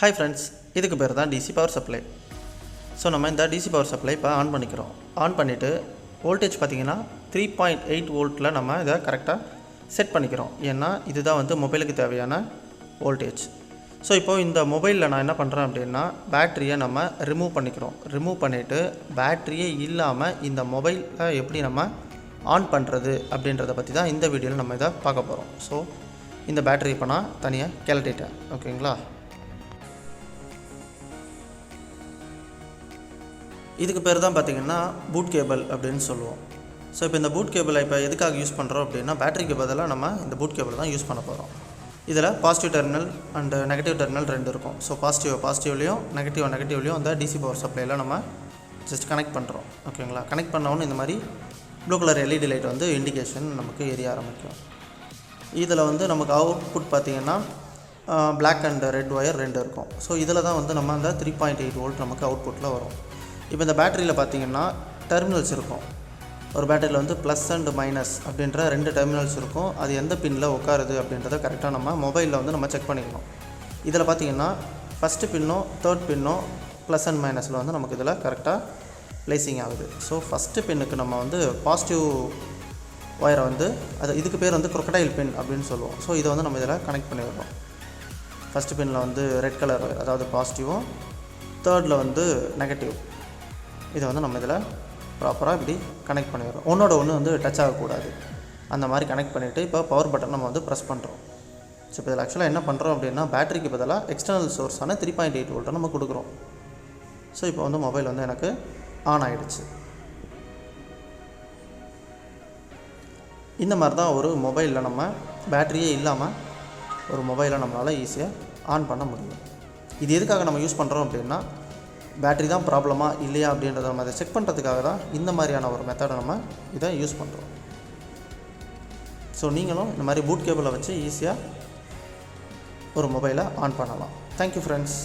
Hi friends, இதுக்கு பேர் தான் டிசி பவர் சப்ளை. ஸோ நம்ம இந்த டிசி பவர் சப்ளை இப்போ ஆன் பண்ணிக்கிறோம். ஆன் பண்ணிவிட்டு வோல்டேஜ் பார்த்திங்கன்னா 3.8 வோல்ட்டில் நம்ம இதை கரெக்டாக செட் பண்ணிக்கிறோம். ஏன்னா இதுதான் வந்து மொபைலுக்கு தேவையான வோல்டேஜ். ஸோ இப்போது இந்த மொபைலில் நான் என்ன பண்ணுறேன் அப்படின்னா பேட்ரியை நம்ம ரிமூவ் பண்ணிக்கிறோம். ரிமூவ் பண்ணிவிட்டு பேட்ரியே இல்லாமல் இந்த மொபைலை எப்படி நம்ம ஆன் பண்ணுறது அப்படின்றத பற்றி தான் இந்த வீடியோவில் நம்ம இதை பார்க்க போகிறோம். ஸோ இந்த பேட்டரி இப்போ நான் தனியாக கிளட்டிட்டேன். ஓகேங்களா? இதுக்கு பேர் தான் பார்த்திங்கன்னா பூட் கேபிள் அப்படின்னு சொல்லுவோம். ஸோ இப்போ இந்த பூட் கேபிளை இப்போ எதுக்காக யூஸ் பண்ணுறோம் அப்படின்னா பேட்டரிக்கு பதிலாக நம்ம இந்த பூட் கேபிள் தான் யூஸ் பண்ண போகிறோம். இதில் positive terminal and negative terminal ரெண்டு இருக்கும். ஸோ பாசிட்டிவ்லேயும் நெகட்டிவ்லேயும் அந்த டிசி பவர் சப்ளையில் நம்ம ஜஸ்ட் கனெக்ட் பண்ணுறோம். ஓகேங்களா? கனெக்ட் பண்ணோன்னு இந்த மாதிரி ப்ளூ கலர் எல்இடி லைட் வந்து இண்டிகேஷன் நமக்கு எரிய ஆரம்பிக்கும். இதில் வந்து நமக்கு அவுட்புட் பார்த்திங்கன்னா பிளாக் அண்ட் ரெட் ஒயர் ரெண்டு இருக்கும். ஸோ இதில் தான் வந்து நம்ம அந்த 3.8 வோல்ட் நமக்கு அவுட்புட்டில் வரும். இப்போ இந்த பேட்டரியில் பார்த்திங்கன்னா டெர்மினல்ஸ் இருக்கும். ஒரு பேட்டரியில் வந்து ப்ளஸ் அண்ட் மைனஸ் அப்படின்ற ரெண்டு டெர்மினல்ஸ் இருக்கும். அது எந்த பின்னில் உட்காருது அப்படின்றத கரெக்டாக நம்ம மொபைலில் வந்து நம்ம செக் பண்ணிக்கணும். இதில் பார்த்திங்கன்னா ஃபஸ்ட்டு பின்னோ தேர்ட் பின்னோ ப்ளஸ் அண்ட் மைனஸில் வந்து நமக்கு இதில் கரெக்டாக ப்ளேசிங் ஆகுது. ஸோ ஃபஸ்ட்டு பின்னுக்கு நம்ம வந்து பாசிட்டிவ் ஒயரை வந்து இதுக்கு பேர் வந்து crocodile பின் அப்படின்னு சொல்லுவோம். ஸோ இதை வந்து நம்ம இதில் கனெக்ட் பண்ணி விடுறோம். ஃபஸ்ட்டு பின்னில் வந்து ரெட் கலர் ஒயர், அதாவது பாசிட்டிவும், தேர்டில் வந்து நெகட்டிவ், இதை வந்து நம்ம இதில் ப்ராப்பராக இப்படி கனெக்ட் பண்ணிடுறோம். ஒன்றோட ஒன்று வந்து டச் ஆகக்கூடாது. அந்த மாதிரி கனெக்ட் பண்ணிவிட்டு இப்போ பவர் பட்டன் நம்ம வந்து ப்ரெஸ் பண்ணுறோம். ஸோ இப்போ இதில் ஆக்சுவலாக என்ன பண்ணுறோம் அப்படின்னா பேட்டரிக்கு பதிலாக எக்ஸ்டர்னல் சோர்ஸான 3.8 வோல்ட்டை நம்ம கொடுக்குறோம். ஸோ இப்போ வந்து மொபைல் வந்து எனக்கு ஆன் ஆகிடுச்சு. இந்த மாதிரி தான் ஒரு மொபைலில் நம்ம பேட்டரியே இல்லாமல் ஒரு மொபைலை நம்மளால் ஈஸியாக ஆன் பண்ண முடியும். இது எதுக்காக நம்ம யூஸ் பண்ணுறோம் அப்படின்னா பேட்டரி தான் ப்ராப்ளமா இல்லையா அப்படின்றத நம்ம அதை செக் பண்ணுறதுக்காக தான் இந்த மாதிரியான ஒரு மெத்தடை நம்ம இதை யூஸ் பண்ணுறோம். ஸோ நீங்களும் இந்த மாதிரி பூட் கேபிளை வச்சு ஈஸியாக ஒரு மொபைலை ஆன் பண்ணலாம். Thank you friends.